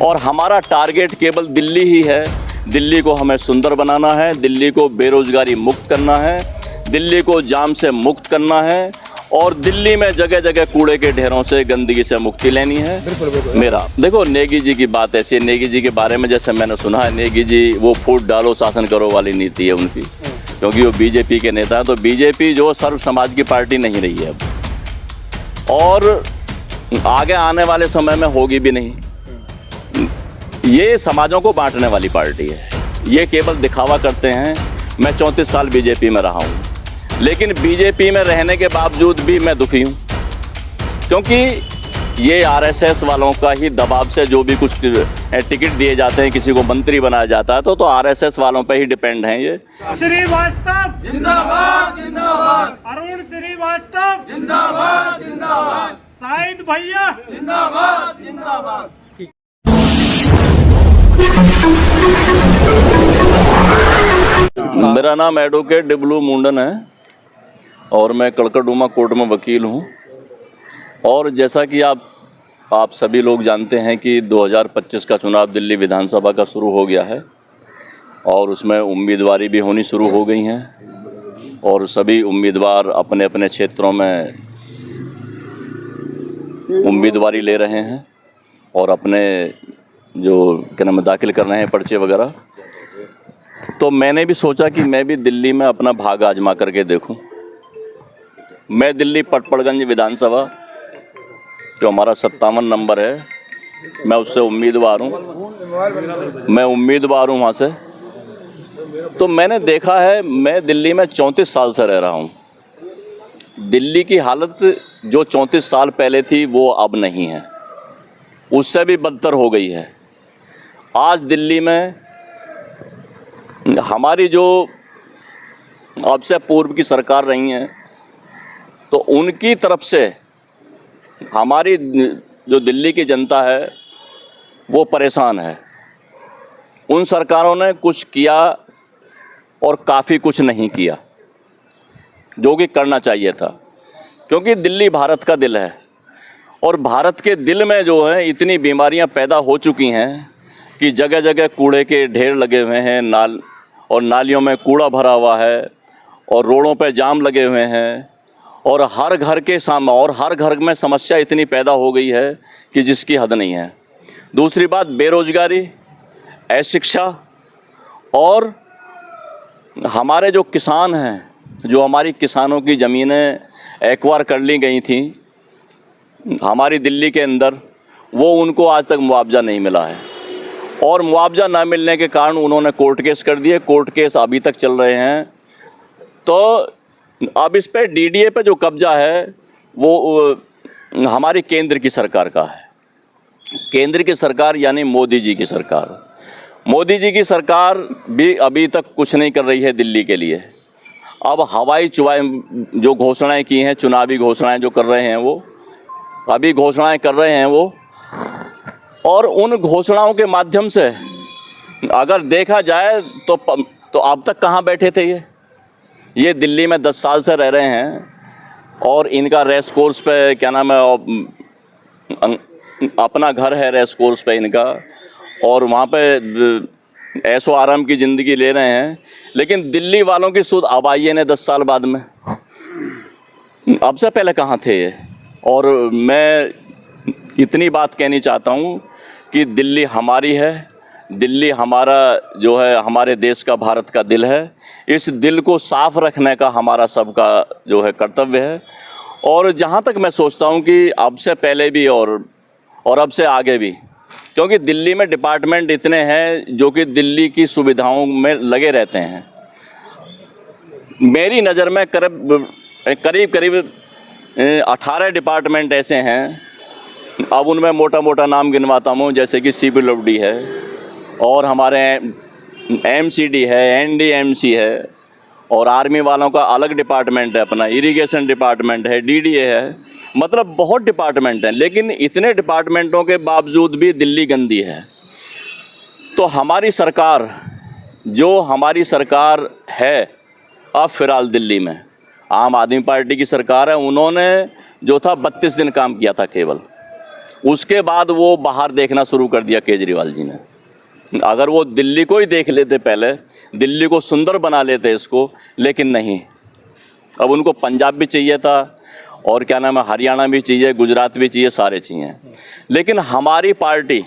और हमारा टारगेट केवल दिल्ली ही है। दिल्ली को हमें सुंदर बनाना है, दिल्ली को बेरोजगारी मुक्त करना है, दिल्ली को जाम से मुक्त करना है और दिल्ली में जगह जगह कूड़े के ढेरों से, गंदगी से मुक्ति लेनी है। बिल्कुल। मेरा देखो, नेगी जी की बात ऐसी है, नेगी जी के बारे में जैसे मैंने सुना है, नेगी जी वो फूट डालो शासन करो वाली नीति है उनकी, क्योंकि वो बीजेपी के नेता है। तो बीजेपी जो सर्व समाज की पार्टी नहीं रही है अब, और आगे आने वाले समय में होगी भी नहीं। ये समाजों को बांटने वाली पार्टी है, ये केवल दिखावा करते हैं। मैं 34 साल बीजेपी में रहा हूँ, लेकिन बीजेपी में रहने के बावजूद भी मैं दुखी हूँ, क्योंकि ये आरएसएस वालों का ही दबाव से जो भी कुछ टिकट दिए जाते हैं, किसी को मंत्री बनाया जाता है तो आरएसएस वालों पे ही डिपेंड हैं ये। श्रीवास्तव जिंदाबाद जिंदाबाद, अरुण श्रीवास्तव जिंदाबाद जिंदाबाद, शाहिद भैया जिंदाबाद जिंदाबाद। मेरा नाम एडवोकेट डिबलू मुंडन है और मैं कड़कड़डूमा कोर्ट में वकील हूँ। और जैसा कि आप सभी लोग जानते हैं कि 2025 का चुनाव दिल्ली विधानसभा का शुरू हो गया है और उसमें उम्मीदवारी भी होनी शुरू हो गई हैं और सभी उम्मीदवार अपने अपने क्षेत्रों में उम्मीदवारी ले रहे हैं और अपने जो क्या नाम दाखिल कर रहे हैं पर्चे वगैरह। तो मैंने भी सोचा कि मैं भी दिल्ली में अपना भाग आजमा करके देखूं। मैं दिल्ली पटपड़गंज विधानसभा जो हमारा 57 नंबर है, मैं उससे उम्मीदवार हूं। मैं उम्मीदवार हूं वहाँ से। तो मैंने देखा है, मैं दिल्ली में 34 साल से रह रहा हूं। दिल्ली की हालत जो 34 साल पहले थी वो अब नहीं है, उससे भी बदतर हो गई है। आज दिल्ली में हमारी जो अब से पूर्व की सरकार रही हैं, तो उनकी तरफ से हमारी जो दिल्ली की जनता है वो परेशान है। उन सरकारों ने कुछ किया और काफ़ी कुछ नहीं किया जो कि करना चाहिए था, क्योंकि दिल्ली भारत का दिल है और भारत के दिल में जो है इतनी बीमारियां पैदा हो चुकी हैं कि जगह जगह कूड़े के ढेर लगे हुए हैं, नालियों में कूड़ा भरा हुआ है और रोडों पे जाम लगे हुए हैं और हर घर के सामने और हर घर में समस्या इतनी पैदा हो गई है कि जिसकी हद नहीं है। दूसरी बात, बेरोजगारी, अशिक्षा और हमारे जो किसान हैं, जो हमारी किसानों की ज़मीनें एक्वायर कर ली गई थी हमारी दिल्ली के अंदर, वो उनको आज तक मुआवजा नहीं मिला है और मुआवजा ना मिलने के कारण उन्होंने कोर्ट केस कर दिए। कोर्ट केस अभी तक चल रहे हैं। तो अब इस पे डीडीए पे जो कब्जा है वो हमारी केंद्र की सरकार का है। केंद्र की सरकार यानी मोदी जी की सरकार। मोदी जी की सरकार भी अभी तक कुछ नहीं कर रही है दिल्ली के लिए। अब हवाई जो घोषणाएं की हैं, चुनावी घोषणाएं जो कर रहे हैं, वो अभी घोषणाएं कर रहे हैं वो, और उन घोषणाओं के माध्यम से अगर देखा जाए तो अब तक कहाँ बैठे थे ये दिल्ली में 10 साल से रह रहे हैं और इनका रेस कोर्स पे क्या नाम है, अपना घर है रेस कोर्स पे इनका, और वहाँ पे ऐशो आराम की ज़िंदगी ले रहे हैं। लेकिन दिल्ली वालों की सुध अब आई है 10 साल बाद में, अब से पहले कहाँ थे ये। और मैं इतनी बात कहनी चाहता हूँ कि दिल्ली हमारी है, दिल्ली हमारा जो है हमारे देश का, भारत का दिल है। इस दिल को साफ रखने का हमारा सबका जो है कर्तव्य है। और जहाँ तक मैं सोचता हूँ कि अब से पहले भी और अब से आगे भी, क्योंकि दिल्ली में डिपार्टमेंट इतने हैं जो कि दिल्ली की सुविधाओं में लगे रहते हैं। मेरी नज़र में करीब 18 डिपार्टमेंट ऐसे हैं। अब उनमें मोटा मोटा नाम गिनवाता हूँ, जैसे कि CPWD है और हमारे MCD है, NDMC है और आर्मी वालों का अलग डिपार्टमेंट है, अपना इरिगेशन डिपार्टमेंट है, DDA है। मतलब बहुत डिपार्टमेंट हैं, लेकिन इतने डिपार्टमेंटों के बावजूद भी दिल्ली गंदी है। तो हमारी सरकार है अब फ़िलहाल दिल्ली में, आम आदमी पार्टी की सरकार है। उन्होंने जो था 32 दिन काम किया था केवल, उसके बाद वो बाहर देखना शुरू कर दिया केजरीवाल जी ने। अगर वो दिल्ली को ही देख लेते, पहले दिल्ली को सुंदर बना लेते इसको, लेकिन नहीं, अब उनको पंजाब भी चाहिए था और क्या नाम है, हरियाणा भी चाहिए, गुजरात भी चाहिए, सारे चाहिए। लेकिन हमारी पार्टी,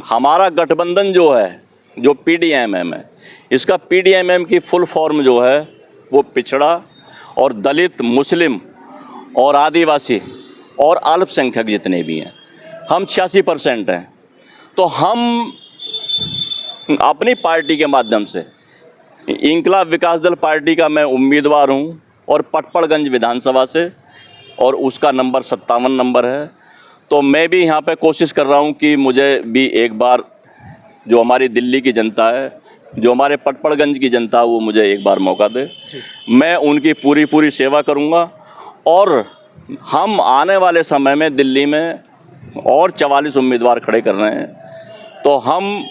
हमारा गठबंधन जो है, जो PDMM है, इसका PDMM की फुल फॉर्म जो है वो पिछड़ा और दलित, मुस्लिम और आदिवासी और अल्पसंख्यक जितने भी हैं, हम 86% हैं। तो हम अपनी पार्टी के माध्यम से, इंकलाब विकास दल पार्टी का मैं उम्मीदवार हूं और पटपड़गंज विधानसभा से, और उसका नंबर 57 नंबर है। तो मैं भी यहाँ पे कोशिश कर रहा हूँ कि मुझे भी एक बार, जो हमारी दिल्ली की जनता है, जो हमारे पटपड़गंज की जनता है, वो मुझे एक बार मौका दे। मैं उनकी पूरी सेवा करूँगा और हम आने वाले समय में दिल्ली में और 44 उम्मीदवार खड़े कर रहे हैं। तो हम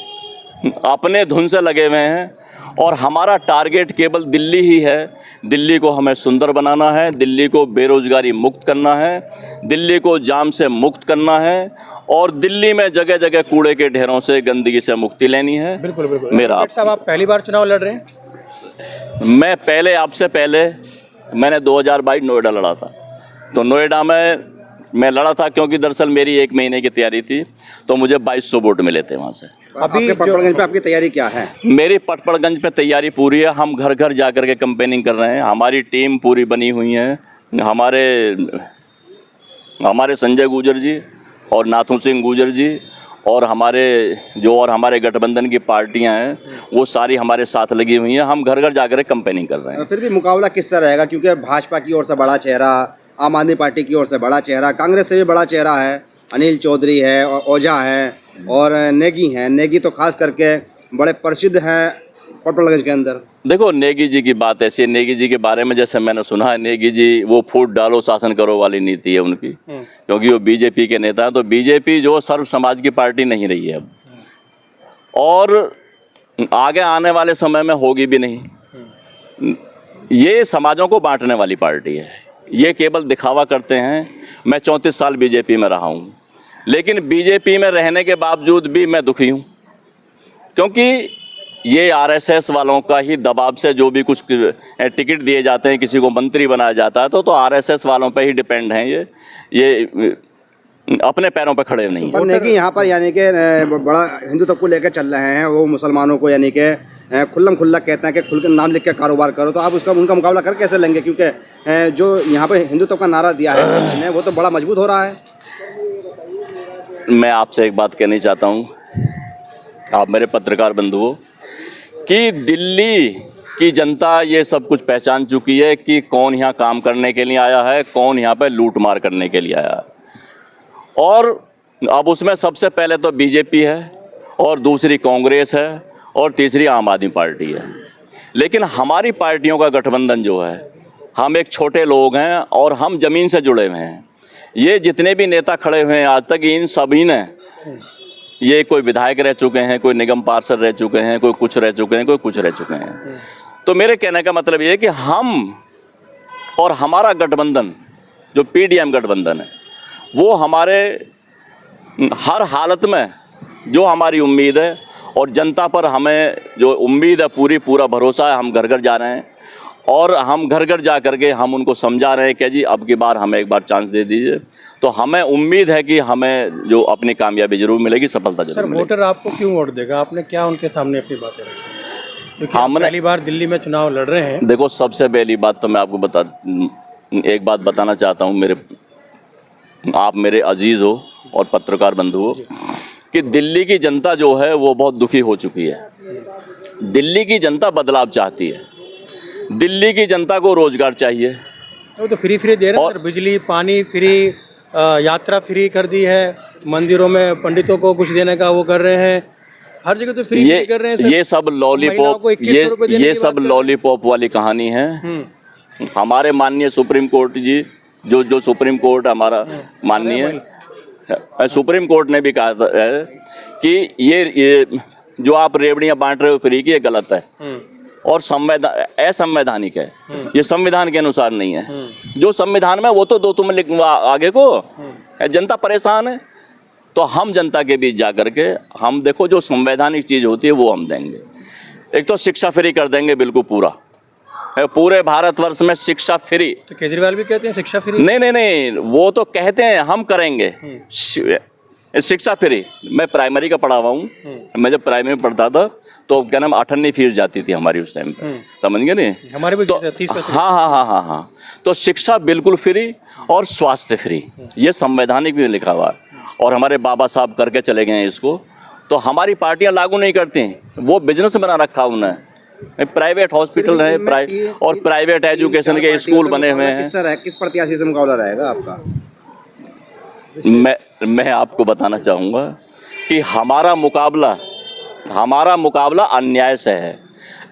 अपने धुन से लगे हुए हैं और हमारा टारगेट केवल दिल्ली ही है। दिल्ली को हमें सुंदर बनाना है, दिल्ली को बेरोजगारी मुक्त करना है, दिल्ली को जाम से मुक्त करना है और दिल्ली में जगह जगह कूड़े के ढेरों से, गंदगी से मुक्ति लेनी है। बिल्कुल बिल्कुल। मेरा साहब, आप पहली बार चुनाव लड़ रहे हैं? मैं पहले, आपसे पहले मैंने 2022 नोएडा लड़ा था। तो नोएडा में मैं लड़ा था क्योंकि दरअसल मेरी 1 महीने की तैयारी थी, तो मुझे 2200 वोट मिले थे वहाँ से। अभी पटपड़गंज पे आपकी तैयारी क्या है? मेरी पटपड़गंज पे तैयारी पूरी है। हम घर घर जा कर के कैंपेनिंग कर रहे हैं। हमारी टीम पूरी बनी हुई है। हमारे संजय गुर्जर जी और नाथू सिंह गुर्जर जी और हमारे गठबंधन की पार्टियां हैं, वो सारी हमारे साथ लगी हुई हैं। हम घर घर जा कर कैंपेनिंग कर रहे हैं। फिर भी मुकाबला किससे रहेगा? क्योंकि भाजपा की ओर से बड़ा चेहरा, आम आदमी पार्टी की ओर से बड़ा चेहरा, कांग्रेस से भी बड़ा चेहरा है, अनिल चौधरी है, ओझा है और नेगी हैं। नेगी तो खास करके बड़े प्रसिद्ध हैं पटपड़गंज के अंदर। देखो, नेगी जी की बात ऐसी है, नेगी जी के बारे में जैसे मैंने सुना है, नेगी जी वो फूट डालो शासन करो वाली नीति है उनकी, क्योंकि वो बीजेपी के नेता हैं। तो बीजेपी जो सर्व समाज की पार्टी नहीं रही है अब, और आगे आने वाले समय में होगी भी नहीं। ये समाजों को बांटने वाली पार्टी है। ये केवल दिखावा करते हैं। मैं 34 साल बीजेपी में रहा हूँ, लेकिन बीजेपी में रहने के बावजूद भी मैं दुखी हूँ, क्योंकि ये आरएसएस वालों का ही दबाव से जो भी कुछ टिकट दिए जाते हैं, किसी को मंत्री बनाया जाता है, तो आरएसएस वालों पे ही डिपेंड हैं। ये अपने पैरों पे खड़े नहीं हैं। नेगी यहाँ पर यानी कि बड़ा हिंदुत्व को लेकर चल रहे हैं। वो मुसलमानों को यानी कि खुल्लम खुल्ला कहते हैं कि खुल के नाम लिख के कारोबार करो। तो आप उनका मुकाबला कर कैसे लेंगे? क्योंकि जो यहाँ पर हिंदुत्व का नारा दिया है वो तो बड़ा मजबूत हो रहा है। मैं आपसे एक बात कहनी चाहता हूँ, आप मेरे पत्रकार बंधु हो, कि दिल्ली की जनता ये सब कुछ पहचान चुकी है कि कौन यहाँ काम करने के लिए आया है, कौन यहाँ पे लूट मार करने के लिए आया है। और अब उसमें सबसे पहले तो बीजेपी है और दूसरी कांग्रेस है और तीसरी आम आदमी पार्टी है। लेकिन हमारी पार्टियों का गठबंधन जो है, हम एक छोटे लोग हैं और हम ज़मीन से जुड़े हुए हैं। ये जितने भी नेता खड़े हुए हैं आज तक, इन सभी ने, ये कोई विधायक रह चुके हैं, कोई निगम पार्षद रह चुके हैं, कोई कुछ रह चुके हैं, कोई कुछ रह चुके हैं। तो मेरे कहने का मतलब ये है कि हम और हमारा गठबंधन, जो PDM गठबंधन है, वो हमारे हर हालत में जो हमारी उम्मीद है और जनता पर हमें जो उम्मीद है, पूरा भरोसा है। हम घर घर जा रहे हैं और हम घर घर जा करके हम उनको समझा रहे हैं कि जी अब की बार हमें एक बार चांस दे दीजिए। तो हमें उम्मीद है कि हमें जो अपनी कामयाबी जरूर मिलेगी, सफलता जरूर मिलेगी। वोटर आपको क्यों वोट देगा? आपने क्या उनके सामने अपनी बातें रखी? क्योंकि हमने पहली बार दिल्ली में चुनाव लड़ रहे हैं। देखो, सबसे पहली बात तो मैं आपको एक बात बताना चाहता हूँ, आप मेरे अजीज़ हो और पत्रकार बंधु हो, कि दिल्ली की जनता जो है वो बहुत दुखी हो चुकी है। दिल्ली की जनता बदलाव चाहती है। दिल्ली की जनता को रोजगार चाहिए। वो तो फ्री दे रहे हैं, बिजली पानी फ्री, यात्रा फ्री कर दी है, मंदिरों में पंडितों को कुछ देने का वो कर रहे हैं, हर जगह तो फ्री कर रहे हैं। ये सब लॉलीपॉप वाली कहानी है। हमारे माननीय सुप्रीम कोर्ट जी, जो सुप्रीम कोर्ट हमारा माननीय सुप्रीम कोर्ट ने भी कहा है कि ये जो आप रेवड़ियाँ बांट रहे हो फ्री की, ये गलत है और असंवैधानिक है। ये संविधान के अनुसार नहीं है। जो संविधान में वो तो दो तुम आगे को, जनता परेशान है। तो हम जनता के बीच जा कर के हम देखो जो संवैधानिक चीज़ होती है वो हम देंगे। एक तो शिक्षा फ्री कर देंगे बिल्कुल पूरा, पूरे भारतवर्ष में शिक्षा फ्री। तो केजरीवाल भी कहते हैं शिक्षा फ्री। नहीं, वो तो कहते हैं हम करेंगे शिक्षा फ्री। मैं प्राइमरी का पढ़ा हुआ हूँ, मैं जब प्राइमरी में पढ़ता था तो क्या नाम 8 फीस जाती थी हमारी उस टाइम पे, समझ गए नहीं? हमारे भी तो 30 पैसे। हाँ। तो शिक्षा बिल्कुल फ्री और स्वास्थ्य फ्री, ये संवैधानिक भी लिखा हुआ है और हमारे बाबा साहब करके चले गए हैं इसको। तो हमारी पार्टियां लागू नहीं करती, वो बिजनेस बना रखा उन्हें। प्राइवेट हॉस्पिटल है और प्राइवेट एजुकेशन के स्कूल बने हुए हैं। किस प्रत्याशी से मुकाबला रहेगा आपका? मैं आपको बताना चाहूँगा कि हमारा मुकाबला अन्याय से है,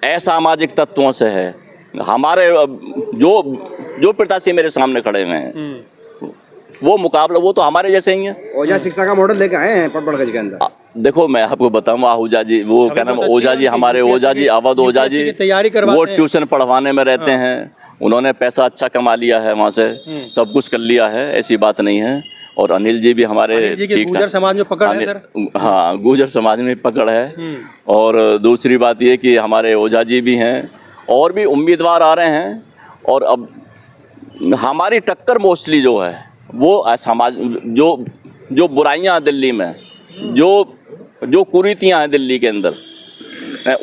असामाजिक तत्वों से है। हमारे जो प्रत्याशी मेरे सामने खड़े हुए हैं वो मुकाबला वो तो हमारे जैसे ही हैं। ओझा शिक्षा का मॉडल लेके आए हैं पटपड़गंज के अंदर। देखो मैं आपको बताऊँ, ओझा जी वो क्या नाम ओझा जी, हमारे ओझा जी अवध ओझा जी, वो ट्यूशन पढ़वाने में रहते हैं। उन्होंने पैसा अच्छा कमा लिया है वहाँ से, सब कुछ कर लिया है, ऐसी बात नहीं है। और अनिल जी भी हमारे गुर्जर समाज में पकड़ है सर। हाँ, गुर्जर समाज में पकड़ है। और दूसरी बात ये कि हमारे ओझा जी भी हैं और भी उम्मीदवार आ रहे हैं। और अब हमारी टक्कर मोस्टली जो है वो समाज जो बुराइयां दिल्ली में, जो कुरीतियां हैं दिल्ली के अंदर,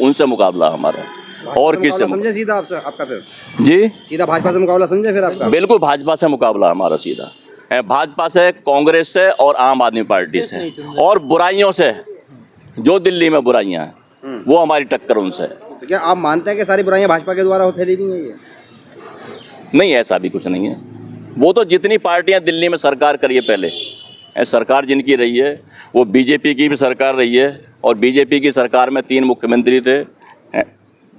उनसे मुकाबला हमारा। और किससे समझे? सीधा आपका फिर जी सीधा भाजपा से मुकाबला समझे फिर आपका? बिल्कुल भाजपा से मुकाबला हमारा सीधा, भाजपा से, कांग्रेस से और आम आदमी पार्टी से। और बुराइयों से, जो दिल्ली में बुराइयां हैं वो हमारी टक्कर उनसे है। तो क्या आप मानते हैं कि सारी बुराइयां भाजपा के द्वारा फैली हुई हैं ये? नहीं, ऐसा भी कुछ नहीं है। वो तो जितनी पार्टियां दिल्ली में सरकार करी है पहले, सरकार जिनकी रही है वो बीजेपी की भी सरकार रही है। और बीजेपी की सरकार में 3 मुख्यमंत्री थे,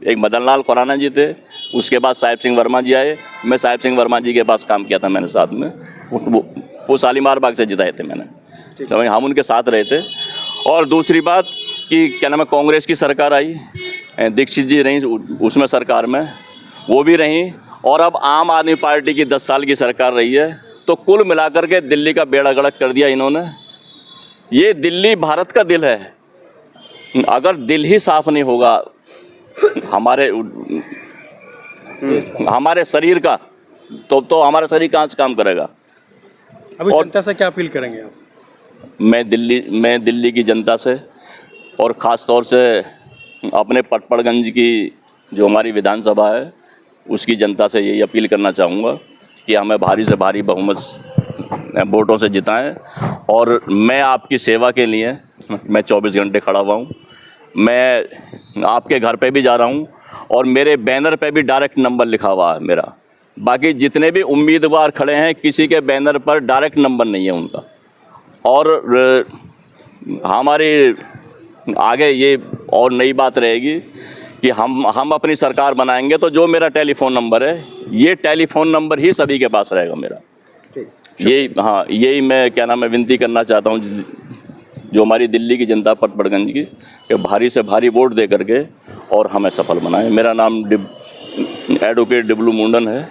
एक मदन लाल खुराना जी थे, उसके बाद साहिब सिंह वर्मा जी आए। मैं साहिब सिंह वर्मा जी के पास काम किया था मैंने साथ में, वो शालीमार बाग से जिताए थे मैंने, तो हम उनके साथ रहे थे। और दूसरी बात कि क्या नाम है, कांग्रेस की सरकार आई, दीक्षित जी रहीं उसमें सरकार में, वो भी रहीं। और अब आम आदमी पार्टी की 10 साल की सरकार रही है। तो कुल मिलाकर के दिल्ली का बेड़ा गर्क कर दिया इन्होंने। ये दिल्ली भारत का दिल है, अगर दिल ही साफ नहीं होगा हमारे शरीर का, तो हमारा शरीर कहाँ से काम करेगा? अभी जनता से क्या अपील करेंगे आप? मैं दिल्ली की जनता से और ख़ास तौर से अपने पटपड़गंज की जो हमारी विधानसभा है उसकी जनता से यही अपील करना चाहूँगा कि हमें भारी से भारी बहुमत वोटों से जिताएं। और मैं आपकी सेवा के लिए मैं 24 घंटे खड़ा हुआ हूँ। मैं आपके घर पे भी जा रहा हूँ और मेरे बैनर पे भी डायरेक्ट नंबर लिखा हुआ है मेरा। बाकी जितने भी उम्मीदवार खड़े हैं किसी के बैनर पर डायरेक्ट नंबर नहीं है उनका। और हमारी आगे ये और नई बात रहेगी कि हम अपनी सरकार बनाएंगे तो जो मेरा टेलीफोन नंबर है, ये टेलीफोन नंबर ही सभी के पास रहेगा मेरा। यही मैं क्या नाम है विनती करना चाहता हूँ जो हमारी दिल्ली की जनता पटपड़गंज की, कि भारी से भारी वोट दे करके और हमें सफल बनाएं। मेरा नाम एडवोकेट डिबलू मुंडन है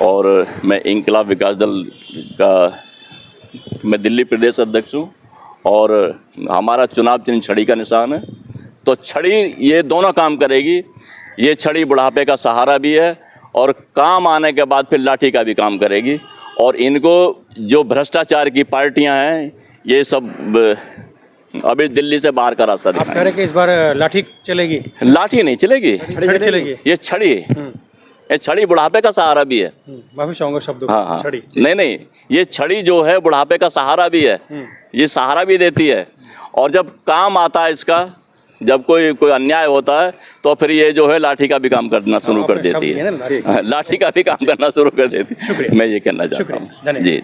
और मैं इंकलाब विकास दल का मैं दिल्ली प्रदेश अध्यक्ष हूँ। और हमारा चुनाव चिन्ह छड़ी का निशान है। तो छड़ी ये दोनों काम करेगी। ये छड़ी बुढ़ापे का सहारा भी है और काम आने के बाद फिर लाठी का भी काम करेगी। और इनको जो भ्रष्टाचार की पार्टियां हैं ये सब अभी दिल्ली से बाहर का रास्ता दिखाएंगे। आप कह रहे कि इस बार लाठी चलेगी? लाठी नहीं चलेगी, छड़ी चलेगी। ये छड़ी बुढ़ापे का सहारा भी है। माफी चाहूंगा शब्दों को। हाँ, छड़ी नहीं, ये छड़ी जो है बुढ़ापे का सहारा भी है। ये सहारा भी देती है। और जब काम आता है इसका, जब कोई अन्याय होता है तो फिर ये जो है लाठी का भी काम करना शुरू कर देती है। लाठी का भी काम करना शुरू कर देती है। मैं ये कहना चाहता हूँ जी।